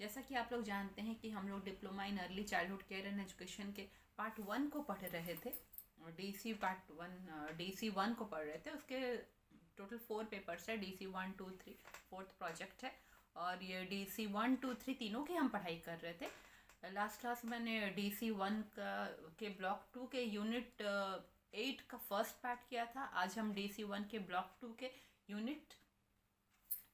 जैसा कि आप लोग जानते हैं कि हम लोग diploma in early childhood care and education के पार्ट 1 को पढ़ रहे थे। DC 1 को पढ़ रहे थे। उसके टोटल 4 पेपर्स है। DC 1, 2, 3 फोर्थ प्रोजेक्ट है और ये DC 1, 2, 3 तीनों की हम पढ़ाई कर रहे थे। लास्ट क्लास मैंने DC 1 के ब्लॉक 2 के यूनिट 8 का फर्स्ट पार्ट किया था। आज हम DC 1 के ब्लॉक 2 के यूनिट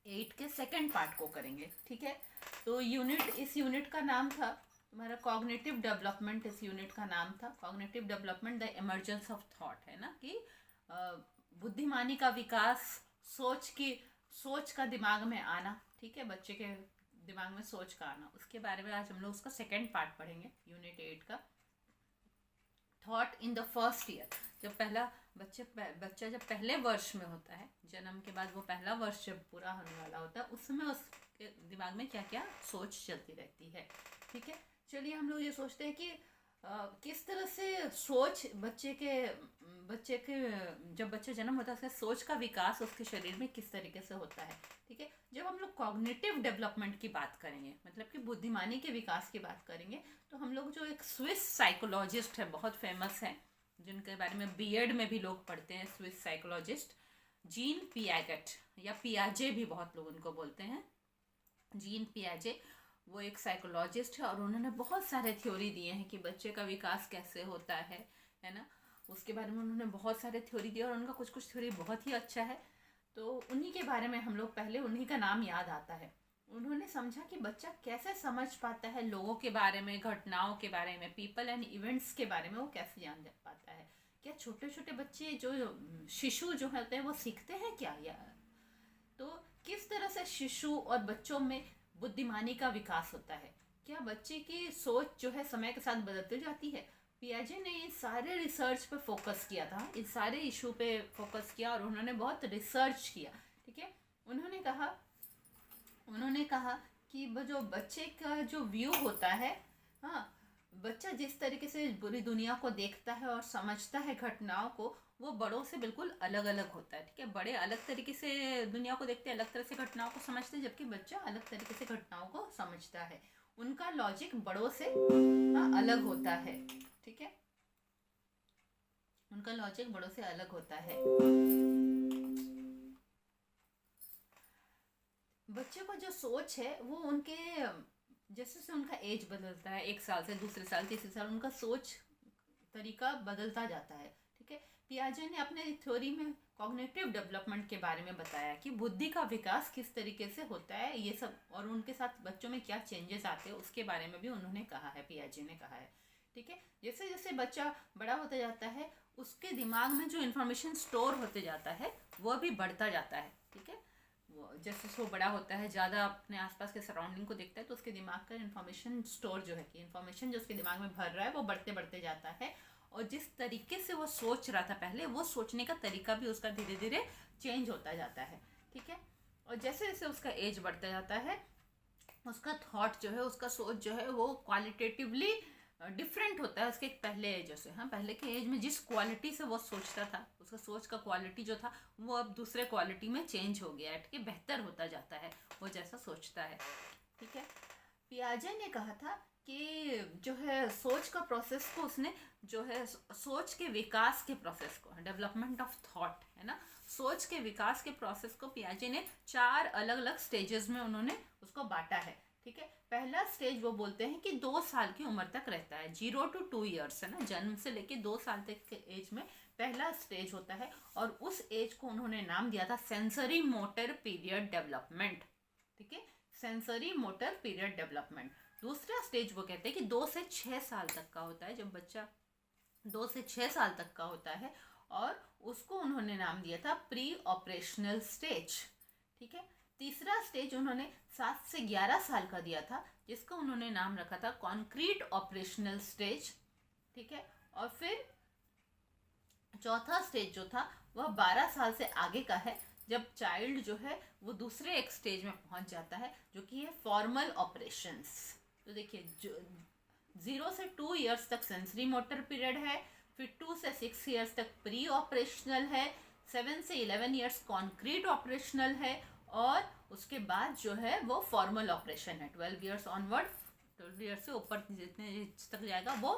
8 के सेकेंड पार्ट को करेंगे। ठीक है, तो इस यूनिट का नाम था तुम्हारा कॉग्निटिव डेवलपमेंट। इस यूनिट का नाम था cognitive development the emergence of thought, है ना, कि बुद्धिमानी का विकास, सोच का दिमाग में आना। ठीक है, बच्चे के दिमाग में सोच का आना, उसके बारे में आज हम लोग उसका सेकेंड पार्ट पढ़ेंगे यूनिट 8 का। Thought in the first year, जब बच्चा जब पहले वर्ष में होता है, जन्म के बाद वो पहला वर्ष जब पूरा होने वाला होता है, उस समय उसके दिमाग में क्या क्या सोच चलती रहती है। ठीक है, चलिए हम लोग ये सोचते हैं कि किस तरह से सोच बच्चे के जब बच्चा जन्म होता है उसका सोच का विकास उसके शरीर में किस तरीके से होता है। ठीक है, जब हम लोग कॉग्निटिव डेवलपमेंट की बात करेंगे, मतलब कि बुद्धिमानी के विकास की बात करेंगे, तो हम लोग जो एक स्विस साइकोलॉजिस्ट है, बहुत फेमस है, जिनके बारे में बीएड में भी लोग पढ़ते हैं, स्विस साइकोलॉजिस्ट जीन पियागेट या पियाजे भी बहुत लोग उनको बोलते हैं, जीन पियाजे। वो एक साइकोलॉजिस्ट है और उन्होंने बहुत सारे थ्योरी दिए हैं कि बच्चे का विकास कैसे होता है ना, उसके बारे में उन्होंने बहुत सारे थ्योरी दिए और उनका कुछ थ्योरी बहुत ही अच्छा है। तो उन्हीं के बारे में हम लोग पहले उन्हीं का नाम याद आता है। उन्होंने समझा कि बच्चा कैसे समझ पाता है लोगों के बारे में, घटनाओं के बारे में, पीपल एंड इवेंट्स के बारे में, वो कैसे जान पाता है। क्या छोटे छोटे बच्चे जो शिशु जो होते हैं वो सीखते हैं क्या, या तो किस तरह से शिशु और बच्चों में बुद्धिमानी का विकास होता है, क्या बच्चे की सोच जो है समय के साथ बदलती जाती है। पियाजे ने ये सारे रिसर्च पे फोकस किया था, इस सारे इशू पे फोकस किया और उन्होंने बहुत रिसर्च किया। ठीक है, उन्होंने कहा कि वो जो बच्चे का जो व्यू होता है, हाँ, बच्चा जिस तरीके से पूरी दुनिया को देखता है और समझता है घटनाओं को, वो बड़ों से बिल्कुल अलग अलग होता है। ठीक है, बड़े अलग तरीके से दुनिया को देखते हैं, अलग तरह से घटनाओं को समझते हैं, जबकि बच्चा अलग तरीके से घटनाओं को समझता है। उनका लॉजिक बड़ों से अलग होता है। ठीक है, उनका लॉजिक बड़ों से अलग होता है। बच्चे को जो सोच है वो उनके जैसे से उनका एज बदलता है, 1 साल से दूसरे साल, तीसरे साल, उनका सोच तरीका बदलता जाता है। ठीक है, पियाजे ने अपने थ्योरी में कॉग्निटिव डेवलपमेंट के बारे में बताया कि बुद्धि का विकास किस तरीके से होता है, ये सब, और उनके साथ बच्चों में क्या चेंजेस आते हैं उसके बारे में भी उन्होंने कहा है, पियाजे ने कहा है। ठीक है, जैसे जैसे बच्चा बड़ा होता जाता है उसके दिमाग में जो इन्फॉर्मेशन स्टोर होते जाता है वह भी बढ़ता जाता है। ठीक है, वो जैसे वो बड़ा होता है, ज़्यादा अपने आसपास के सराउंडिंग को देखता है, तो उसके दिमाग का इन्फॉर्मेशन स्टोर जो है, कि इन्फॉर्मेशन जो उसके दिमाग में भर रहा है वो बढ़ते बढ़ते जाता है, और जिस तरीके से वो सोच रहा था पहले, वो सोचने का तरीका भी उसका धीरे धीरे चेंज होता जाता है। ठीक है, और जैसे जैसे उसका एज बढ़ता जाता है, उसका थॉट जो है, उसका सोच जो है, वो क्वालिटेटिवली डिफरेंट होता है उसके पहले एज से। हाँ, पहले के एज में जिस क्वालिटी से वो सोचता था, उसका सोच का क्वालिटी जो था, वो अब दूसरे क्वालिटी में चेंज हो गया है। ठीक है, बेहतर होता जाता है वो जैसा सोचता है। ठीक है, पियाजे ने कहा था कि जो है सोच का प्रोसेस को उसने जो है सोच के विकास के प्रोसेस को, डेवलपमेंट ऑफ थॉट, है ना, सोच के विकास के प्रोसेस को पियाजे ने 4 अलग अलग स्टेजेस में उन्होंने उसको बांटा है। ठीक है, पहला स्टेज वो बोलते हैं कि 2 साल की उम्र तक रहता है, 0 to 2 years, है ना, जन्म से लेके 2 साल तक के एज में पहला स्टेज होता है, और उस एज को उन्होंने नाम दिया था सेंसरी मोटर पीरियड डेवलपमेंट। ठीक है, सेंसरी मोटर पीरियड डेवलपमेंट। दूसरा स्टेज वो कहते हैं कि 2 से 6 साल तक का होता है, जब बच्चा 2 से 6 साल तक का होता है, और उसको उन्होंने नाम दिया था प्री ऑपरेशनल स्टेज। ठीक है, तीसरा स्टेज उन्होंने 7 से 11 साल का दिया था, जिसका उन्होंने नाम रखा था कॉन्क्रीट ऑपरेशनल स्टेज। ठीक है, और फिर चौथा स्टेज जो था वह 12 साल से आगे का है, जब चाइल्ड जो है वो दूसरे एक स्टेज में पहुंच जाता है, जो कि है फॉर्मल ऑपरेशंस। तो देखिए, 0 से 2 years तक सेंसरी मोटर पीरियड है, फिर 2 से 6 years तक प्री ऑपरेशनल है, 7 से 11 years कॉन्क्रीट ऑपरेशनल है, और उसके बाद जो है वो फॉर्मल ऑपरेशन है। 12 ईयर्स ऑनवर्ड, 12 ईयर्स से ऊपर जितने तक जाएगा वो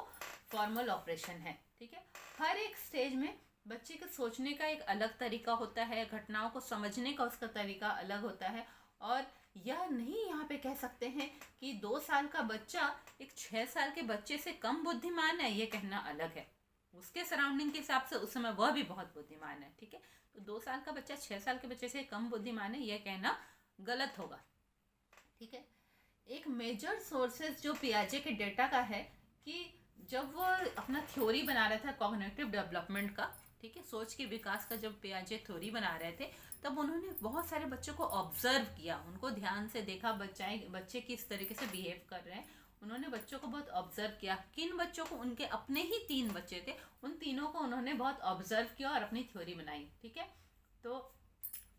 फॉर्मल ऑपरेशन है। ठीक है, हर एक स्टेज में बच्चे के सोचने का एक अलग तरीका होता है, घटनाओं को समझने का उसका तरीका अलग होता है। और यह नहीं यहाँ पे कह सकते हैं कि 2 साल का बच्चा एक 6 साल के बच्चे से कम बुद्धिमान है, ये कहना अलग है। उसके सराउंडिंग के हिसाब से उस समय वह भी बहुत बुद्धिमान है। ठीक है, तो 2 साल का बच्चा 6 साल के बच्चे से कम बुद्धिमान है, यह कहना गलत होगा। ठीक है, एक मेजर सोर्सेज जो पियाजे के डेटा का है कि जब वो अपना थ्योरी बना रहा था कॉग्निटिव डेवलपमेंट का, ठीक है, सोच के विकास का, जब पियाजे थ्योरी बना रहे थे तब उन्होंने बहुत सारे बच्चों को ऑब्जर्व किया, उनको ध्यान से देखा, बच्चे किस तरीके से बिहेव कर रहे हैं। उन्होंने बच्चों को बहुत ऑब्जर्व किया। किन बच्चों को? उनके अपने ही 3 बच्चे थे, उन तीनों को उन्होंने बहुत ऑब्जर्व किया और अपनी थ्योरी बनाई। ठीक है, तो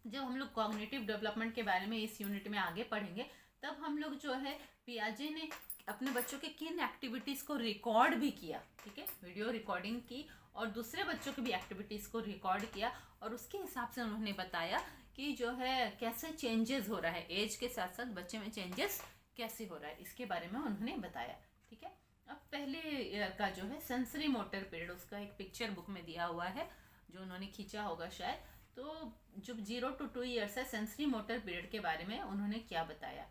जब हम लोग कॉग्निटिव डेवलपमेंट के बारे में इस यूनिट में आगे पढ़ेंगे तब हम लोग जो है पियाजे ने अपने बच्चों के किन एक्टिविटीज़ को रिकॉर्ड भी किया, ठीक है, वीडियो रिकॉर्डिंग की और दूसरे बच्चों की भी एक्टिविटीज़ को रिकॉर्ड किया और उसके हिसाब से उन्होंने बताया कि जो है कैसे चेंजेस हो रहा है, एज के साथ साथ बच्चे में चेंजेस कैसे हो रहा है, इसके बारे में उन्होंने बताया। ठीक है, अब पहले ईयर का जो है सेंसरी मोटर पीरियड, उसका एक पिक्चर बुक में दिया हुआ है जो उन्होंने खींचा होगा शायद। तो जब 0 to 2 ईयर्स है, सेंसरी मोटर पीरियड के बारे में उन्होंने क्या बताया।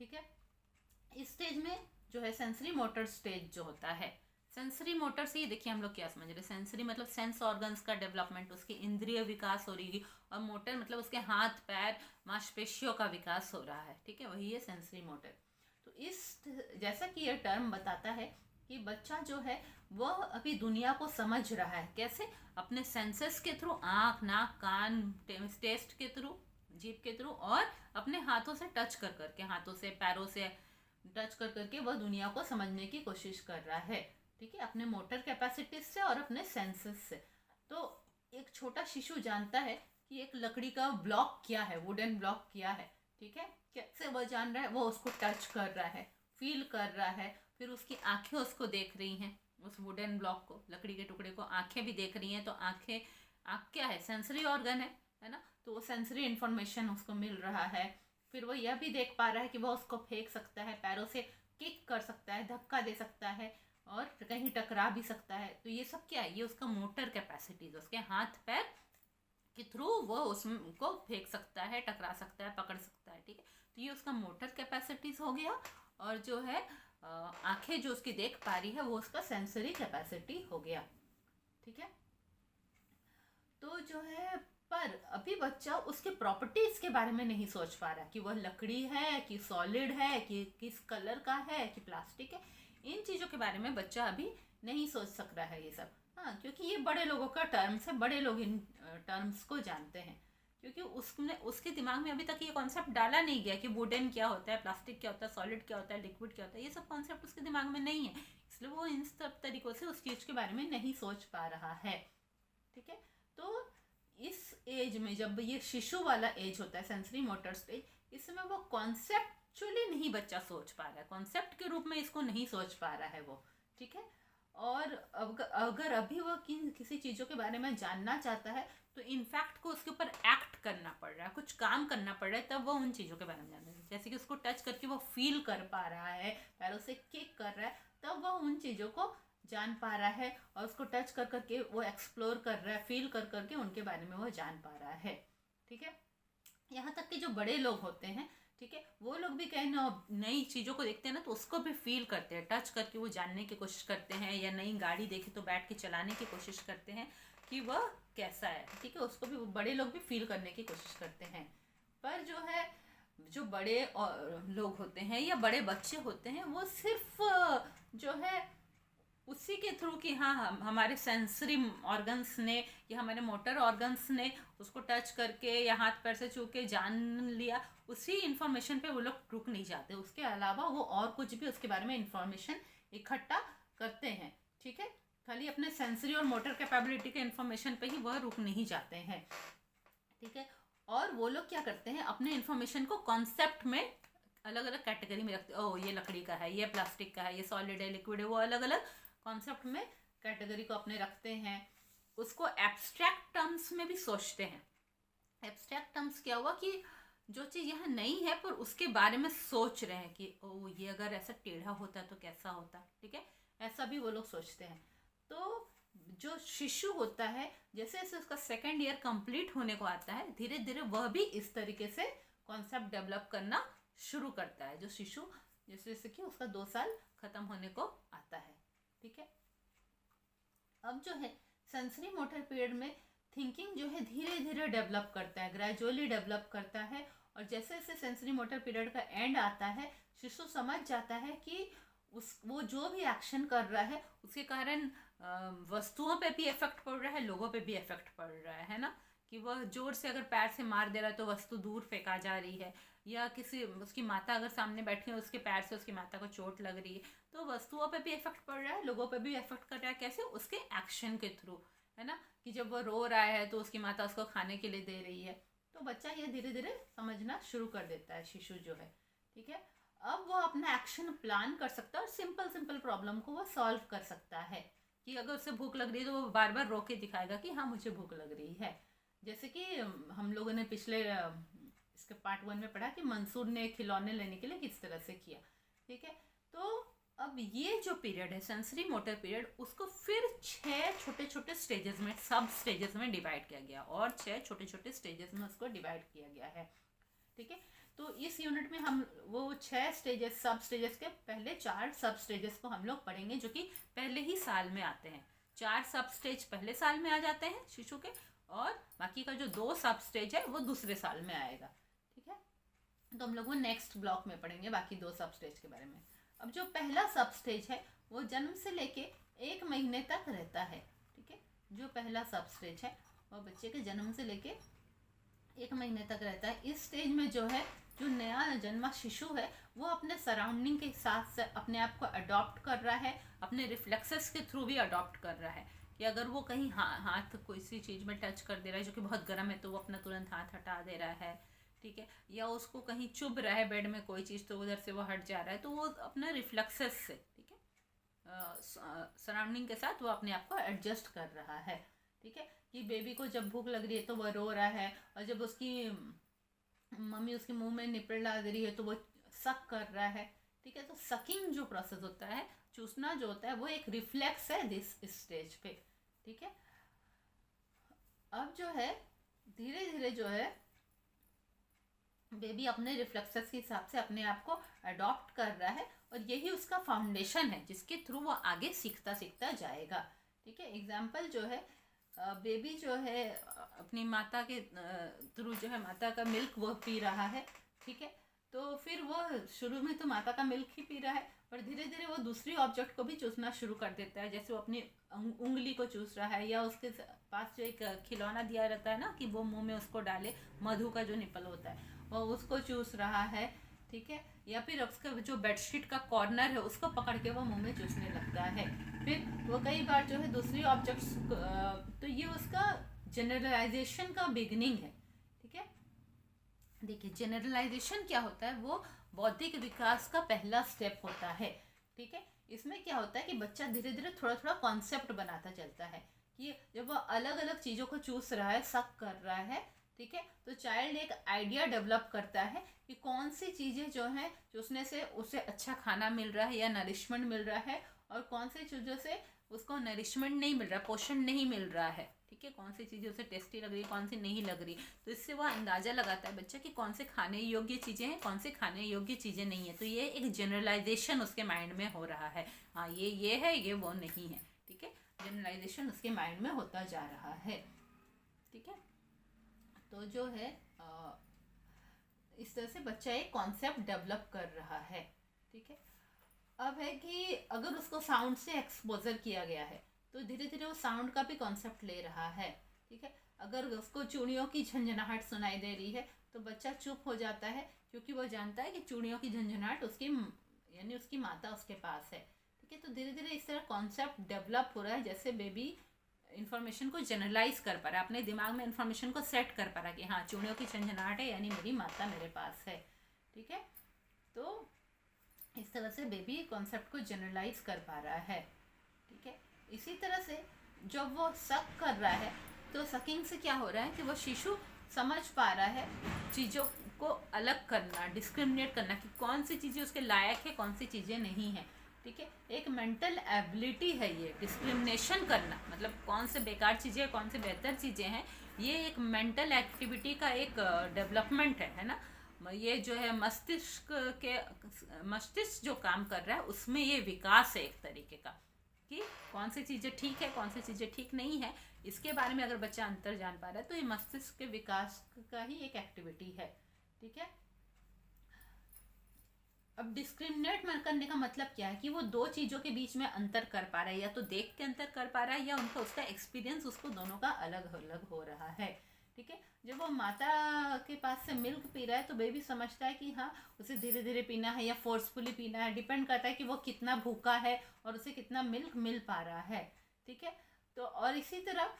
ठीक है, इस स्टेज में जो है सेंसरी मोटर स्टेज जो होता है, सेंसरी मोटर से ये देखिए हम लोग क्या समझ रहे हैं। सेंसरी मतलब सेंस ऑर्गन्स का डेवलपमेंट, उसकी इंद्रिय विकास हो रही है, और मोटर मतलब उसके हाथ पैर मांसपेशियों का विकास हो रहा है। ठीक है, वही है सेंसरी मोटर। तो इस जैसा कि ये टर्म बताता है कि बच्चा जो है वह अभी दुनिया को समझ रहा है, कैसे? अपने सेंसेस के थ्रू, आँख, नाक, कान, टेस्ट के थ्रू, जीभ के थ्रू, और अपने हाथों से टच कर करके, हाथों से पैरों से टच कर करके वह दुनिया को समझने की कोशिश कर रहा है। ठीक है, अपने मोटर कैपेसिटीज से और अपने सेंसेस से। तो एक छोटा शिशु जानता है कि एक लकड़ी का ब्लॉक क्या है, वुडन ब्लॉक क्या है। ठीक है, कैसे वह जान रहा है? वो उसको टच कर रहा है, फील कर रहा है, फिर उसकी आंखें उसको देख रही हैं, उस वुडन ब्लॉक को, लकड़ी के टुकड़े को आंखें भी देख रही हैं। तो आंख क्या है? सेंसरी ऑर्गन है ना, तो वो सेंसरी इंफॉर्मेशन उसको मिल रहा है। फिर वो यह भी देख पा रहा है कि वह उसको फेंक सकता है, पैरों से किक कर सकता है, धक्का दे सकता है और कहीं टकरा भी सकता है। तो ये सब क्या है? ये उसका मोटर कैपेसिटीज, उसके हाथ पैर के थ्रू वो उसको फेंक सकता है, टकरा सकता है, पकड़ सकता है। ठीक है, तो ये उसका मोटर कैपेसिटीज हो गया। और जो है आंखें जो उसकी देख पा रही है वो उसका सेंसरी कैपेसिटी हो गया। ठीक है, तो जो है पर अभी बच्चा उसके प्रॉपर्टीज के बारे में नहीं सोच पा रहा कि वह लकड़ी है कि सॉलिड है कि किस कलर का है कि प्लास्टिक है। इन चीज़ों के बारे में बच्चा अभी नहीं सोच सक रहा है ये सब। हाँ, क्योंकि ये बड़े लोगों का टर्म्स है, बड़े लोग इन टर्म्स को जानते हैं, क्योंकि उसके दिमाग में अभी तक ये कॉन्सेप्ट डाला नहीं गया कि वुडन क्या होता है, प्लास्टिक क्या होता है, सॉलिड क्या होता है, लिक्विड क्या होता है। ये सब कॉन्सेप्ट उसके दिमाग में नहीं है, इसलिए वो इन सब तरीकों से उस चीज़ के बारे में नहीं सोच पा रहा है। ठीक है, तो इस एज में जब ये शिशु वाला एज होता है, सेंसरी मोटर स्टेज, इस समय वो कॉन्सेप्चुअली नहीं बच्चा सोच पा रहा है, कॉन्सेप्ट के रूप में इसको नहीं सोच पा रहा है वो। ठीक है, और अगर अभी वो किसी चीज़ों के बारे में जानना चाहता है तो इनफैक्ट को उसके ऊपर एक्ट करना पड़ रहा है, कुछ काम करना पड़ रहा है, तब वो उन चीज़ों के बारे में जानता है। जैसे कि उसको टच करके वो फील कर पा रहा है, पैरों से किक कर रहा है, तब वो उन चीज़ों को जान पा रहा है और उसको टच कर करके वो एक्सप्लोर कर रहा है, फील कर करके उनके बारे में वो जान पा रहा है। ठीक है, यहाँ तक कि जो बड़े लोग होते हैं, ठीक है, वो लोग भी कहीं नई चीज़ों को देखते हैं ना तो उसको भी फील करते हैं, टच करके वो जानने की कोशिश करते हैं, या नई गाड़ी देखे तो बैठ के चलाने की कोशिश करते हैं कि वह कैसा है। ठीक है, उसको भी बड़े लोग भी फील करने की कोशिश करते हैं। पर जो है जो बड़े लोग होते हैं या बड़े बच्चे होते हैं वो सिर्फ जो है उसी के थ्रू कि हाँ हमारे सेंसरी ऑर्गन्स ने या हमारे मोटर ऑर्गन्स ने उसको टच करके या हाथ पैर से छू के जान लिया, उसी इंफॉर्मेशन पे वो लोग रुक नहीं जाते। उसके अलावा वो और कुछ भी उसके बारे में इंफॉर्मेशन इकट्ठा करते हैं। ठीक है, खाली अपने सेंसरी और मोटर कैपेबिलिटी के इंफॉर्मेशन पे ही वह रुक नहीं जाते हैं। ठीक है, और वो लोग क्या करते हैं, अपने इंफॉर्मेशन को कॉन्सेप्ट में अलग अलग कैटेगरी में रखते हैं। ओह, ये लकड़ी का है, ये प्लास्टिक का है, ये सॉलिड है, लिक्विड है, वो अलग अलग कॉन्सेप्ट में कैटेगरी को अपने रखते हैं। उसको एब्स्ट्रैक्ट टर्म्स में भी सोचते हैं। एब्स्ट्रैक्ट टर्म्स क्या हुआ कि जो चीज़ यहाँ नहीं है पर उसके बारे में सोच रहे हैं कि ओ ये अगर ऐसा टेढ़ा होता तो कैसा होता, ठीक है, ऐसा भी वो लोग सोचते हैं। तो जो शिशु होता है जैसे जैसे उसका सेकेंड ईयर कंप्लीट होने को आता है, धीरे धीरे वह भी इस तरीके से कॉन्सेप्ट डेवलप करना शुरू करता है, जो शिशु जैसे जैसे कि उसका 2 साल खत्म होने को आता है, ठीक है। अब जो है सेंसरी मोटर पीरियड में थिंकिंग जो है धीरे धीरे डेवलप करता है, ग्रेजुअली डेवलप करता है। और जैसे जैसे सेंसरी मोटर पीरियड का एंड आता है, शिशु समझ जाता है कि वो जो भी एक्शन कर रहा है उसके कारण वस्तुओं पे भी इफेक्ट पड़ रहा है, लोगों पे भी इफेक्ट पड़ रहा है ना, कि वह जोर से अगर पैर से मार दे रहा है तो वस्तु दूर फेंका जा रही है, या किसी उसकी माता अगर सामने बैठी है उसके पैर से उसकी माता को चोट लग रही है, तो वस्तुओं पे भी इफेक्ट पड़ रहा है, लोगों पे भी इफेक्ट कर रहा है। कैसे? उसके एक्शन के थ्रू, है ना, कि जब वो रो रहा है तो उसकी माता उसको खाने के लिए दे रही है, तो बच्चा ये धीरे धीरे समझना शुरू कर देता है, शिशु जो है, ठीक है। अब वो अपना एक्शन प्लान कर सकता है और सिंपल सिंपल प्रॉब्लम को वो सॉल्व कर सकता है, कि अगर उसे भूख लग रही है तो वो बार बार रो के दिखाएगा कि हाँ मुझे भूख लग रही है। जैसे कि हम लोगों ने पिछले इसके पार्ट 1 में पढ़ा कि मंसूर ने खिलौने लेने के लिए किस तरह से किया, ठीक है। तो अब ये जो पीरियड है सेंसरी मोटर पीरियड, उसको फिर 6 छोटे छोटे स्टेजेस में, सब स्टेजेस में डिवाइड किया गया, और 6 छोटे छोटे स्टेजेस में उसको डिवाइड किया गया है, ठीक है। तो इस यूनिट में हम वो 6 स्टेजेस, सब स्टेजेस के पहले 4 सब स्टेजेस को हम लोग पढ़ेंगे, जो कि पहले ही साल में आते हैं। 4 सब स्टेज पहले साल में आ जाते हैं शिशु के, और बाकी का जो 2 सब स्टेज है वो दूसरे साल में आएगा, ठीक है। तो हम लोग वो नेक्स्ट ब्लॉक में पढ़ेंगे बाकी 2 सब स्टेज के बारे में। अब जो पहला सब स्टेज है वो जन्म से लेके 1 महीने तक रहता है, ठीक है। जो पहला सब स्टेज है वो बच्चे के जन्म से लेके 1 महीने तक रहता है। इस स्टेज में जो है, जो नया जन्मा शिशु है वो अपने सराउंडिंग के साथ अपने आप को अडॉप्ट कर रहा है, अपने रिफ्लेक्सेस के थ्रू भी अडॉप्ट कर रहा है, कि अगर वो कहीं हाथ कोई सी चीज़ में टच कर दे रहा है जो कि बहुत गर्म है तो वो अपना तुरंत हाथ हटा दे रहा है, ठीक है। या उसको कहीं चुभ रहा है बेड में कोई चीज़ तो उधर से वो हट जा रहा है, तो वो अपना रिफ्लेक्सेस से, ठीक है, सराउंडिंग के साथ वो अपने आप को एडजस्ट कर रहा है, ठीक है। कि बेबी को जब भूख लग रही है तो वह रो रहा है, और जब उसकी मम्मी उसके मुंह में निपल डाल दे रही है तो वो सक कर रहा है, ठीक है। तो सकिंग जो प्रोसेस होता है, चूसना जो होता है, वो एक रिफ्लेक्स है दिस स्टेज पे, ठीक है। अब जो है धीरे धीरे जो है बेबी अपने रिफ्लेक्सेस के हिसाब से अपने आप को अडॉप्ट कर रहा है, और यही उसका फाउंडेशन है जिसके थ्रू वो आगे सीखता सीखता जाएगा, ठीक है। एग्जाम्पल जो है, बेबी जो है अपनी माता के थ्रू जो है माता का मिल्क वो पी रहा है, ठीक है। तो फिर वो शुरू में तो माता का मिल्क ही पी रहा है, पर धीरे धीरे वो दूसरी ऑब्जेक्ट को भी चूसना शुरू कर देता है, जैसे वो अपनी उंगली को चूस रहा है, या उसके पास जो एक खिलौना दिया रहता है ना कि वो मुंह में उसको डाले, मधु का जो निपल होता है वो उसको चूस रहा है, ठीक है। या फिर उसका जो बेडशीट का कॉर्नर है उसको पकड़ के वो मुंह में चूसने लगता है। फिर वो कई बार जो है दूसरी ऑब्जेक्ट्स, तो ये उसका जनरलाइजेशन का बिगनिंग है, ठीक है। देखिए जनरलाइजेशन क्या होता है, वो बौद्धिक विकास का पहला स्टेप होता है, ठीक है। इसमें क्या होता है कि बच्चा धीरे धीरे थोड़ा थोड़ा कॉन्सेप्ट बनाता चलता है, कि जब वो अलग अलग चीज़ों को चूस रहा है, सक कर रहा है, ठीक है, तो चाइल्ड एक आइडिया डेवलप करता है कि कौन सी चीज़ें जो हैं चूसने से उसे अच्छा खाना मिल रहा है या नरिशमेंट मिल रहा है, और कौन सी चीज़ों से उसको नरिशमेंट नहीं मिल रहा, पोषण नहीं मिल रहा है, ठीक है। कौन सी चीज़ें उसे टेस्टी लग रही है, कौन सी नहीं लग रही, तो इससे वह अंदाज़ा लगाता है बच्चा कि कौन से खाने योग्य चीज़ें हैं, कौन से खाने योग्य चीज़ें नहीं है। तो ये एक जनरलाइजेशन उसके माइंड में हो रहा है, हाँ ये है, ये वो नहीं है, ठीक है। जनरलाइजेशन उसके माइंड में होता जा रहा है, ठीक है। तो जो है इस तरह से बच्चा एक कॉन्सेप्ट डेवलप कर रहा है, ठीक है। अब है कि अगर उसको साउंड से एक्सपोजर किया गया है तो धीरे धीरे वो साउंड का भी कॉन्सेप्ट ले रहा है, ठीक है। अगर उसको चूड़ियों की झंझनाहट सुनाई दे रही है तो बच्चा चुप हो जाता है, क्योंकि वो जानता है कि चूड़ियों की झंझनाहट उसकी यानी उसकी माता उसके पास है, ठीक है। तो धीरे धीरे इस तरह कॉन्सेप्ट डेवलप हो रहा है, जैसे बेबी इन्फॉर्मेशन को जनरलाइज कर पा रहा है, अपने दिमाग में इन्फॉर्मेशन को सेट कर पा रहा है कि हाँ चूड़ियों की झंझनाहट है यानी मेरी माता मेरे पास है, ठीक है। तो इस तरह से बेबी कॉन्सेप्ट को जनरलाइज कर पा रहा है, ठीक है। इसी तरह से जब वो सक कर रहा है तो सकिंग से क्या हो रहा है कि वो शिशु समझ पा रहा है चीज़ों को अलग करना, डिस्क्रिमिनेट करना कि कौन सी चीज़ें उसके लायक है, कौन सी चीज़ें नहीं है, ठीक है। एक मेंटल एबिलिटी है ये डिस्क्रिमिनेशन करना, मतलब कौन से बेकार चीज़ें कौन से बेहतर चीज़ें हैं, ये एक मेंटल एक्टिविटी का एक डेवलपमेंट है ना। ये जो है मस्तिष्क जो काम कर रहा है उसमें ये विकास है एक तरीके का, कि कौन सी चीज़ें ठीक है कौन सी चीज़ें ठीक नहीं है, इसके बारे में अगर बच्चा अंतर जान पा रहा है तो ये मस्तिष्क के विकास का ही एक एक्टिविटी है, ठीक है। अब डिस्क्रिमिनेट करने का मतलब क्या है कि वो दो चीज़ों के बीच में अंतर कर पा रहा है, या तो देख के अंतर कर पा रहा है या उनका उसका एक्सपीरियंस उसको दोनों का अलग अलग हो रहा है, ठीक है। जब वो माता के पास से मिल्क पी रहा है तो बेबी समझता है कि हाँ उसे धीरे धीरे पीना है या फोर्सफुली पीना है, डिपेंड करता है कि वो कितना भूखा है और उसे कितना मिल्क मिल पा रहा है, ठीक है। तो और इसी तरह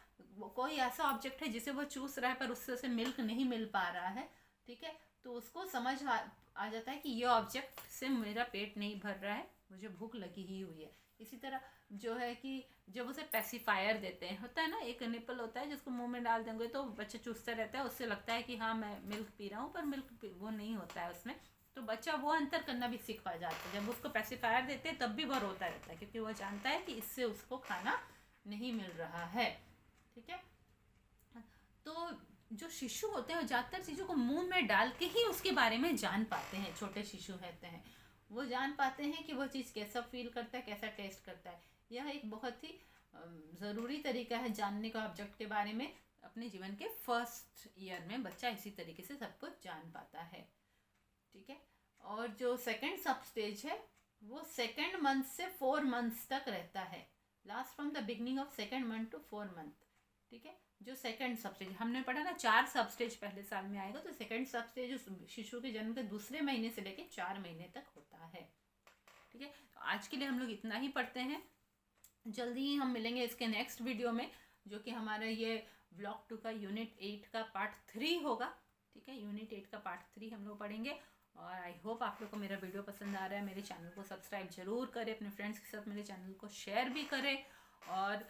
कोई ऐसा ऑब्जेक्ट है जिसे वो चूस रहा है पर उससे उसे मिल्क नहीं मिल पा रहा है, ठीक है, तो उसको समझ आ जाता है कि ये ऑब्जेक्ट से मेरा पेट नहीं भर रहा है, मुझे भूख लगी ही हुई है। इसी तरह जो है कि जब उसे पैसिफायर देते हैं, होता है ना एक निपल होता है जिसको मुंह में डाल देंगे तो बच्चा चूसता रहता है, उससे लगता है कि हाँ मैं मिल्क पी रहा हूँ, पर मिल्क वो नहीं होता है उसमें। तो बच्चा वो अंतर करना भी सीख पा जाता है। जब उसको पैसिफायर देते हैं तब भी वो रोता रहता है क्योंकि वो जानता है कि इससे उसको खाना नहीं मिल रहा है, ठीक है। तो जो शिशु होते हैं वो ज़्यादातर चीज़ों को मुंह में डाल के ही उसके बारे में जान पाते हैं। छोटे शिशु रहते हैं वो जान पाते हैं कि वो चीज़ कैसा फील करता है, कैसा टेस्ट करता है। यह एक बहुत ही ज़रूरी तरीका है जानने का ऑब्जेक्ट के बारे में। अपने जीवन के फर्स्ट ईयर में बच्चा इसी तरीके से सब कुछ जान पाता है, ठीक है। और जो सेकेंड सब स्टेज है वो 2nd मंथ से 4 मंथ्स तक रहता है, last from the beginning of 2nd month to 4 month, ठीक है। जो सेकंड सब स्टेज हमने पढ़ा ना 4 सब स्टेज पहले साल में आएगा, तो सेकंड सब स्टेज शिशु के जन्म के दूसरे महीने से लेकर 4 महीने तक होता है, ठीक है। तो आज के लिए हम लोग इतना ही पढ़ते हैं, जल्दी ही हम मिलेंगे इसके नेक्स्ट वीडियो में जो कि हमारा ये ब्लॉक 2 का यूनिट 8 का पार्ट 3 होगा, ठीक है। यूनिट 8 का पार्ट 3 हम लोग पढ़ेंगे। और आई होप आप लोग को मेरा वीडियो पसंद आ रहा है। मेरे चैनल को सब्सक्राइब जरूर करें, अपने फ्रेंड्स के साथ मेरे चैनल को शेयर भी करें, और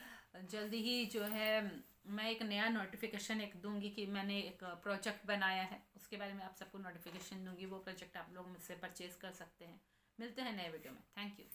जल्दी ही जो है मैं एक नया नोटिफिकेशन एक दूंगी कि मैंने एक प्रोजेक्ट बनाया है, उसके बारे में आप सबको नोटिफिकेशन दूंगी। वो प्रोजेक्ट आप लोग मुझसे परचेज कर सकते हैं। मिलते हैं नए वीडियो में। Thank you.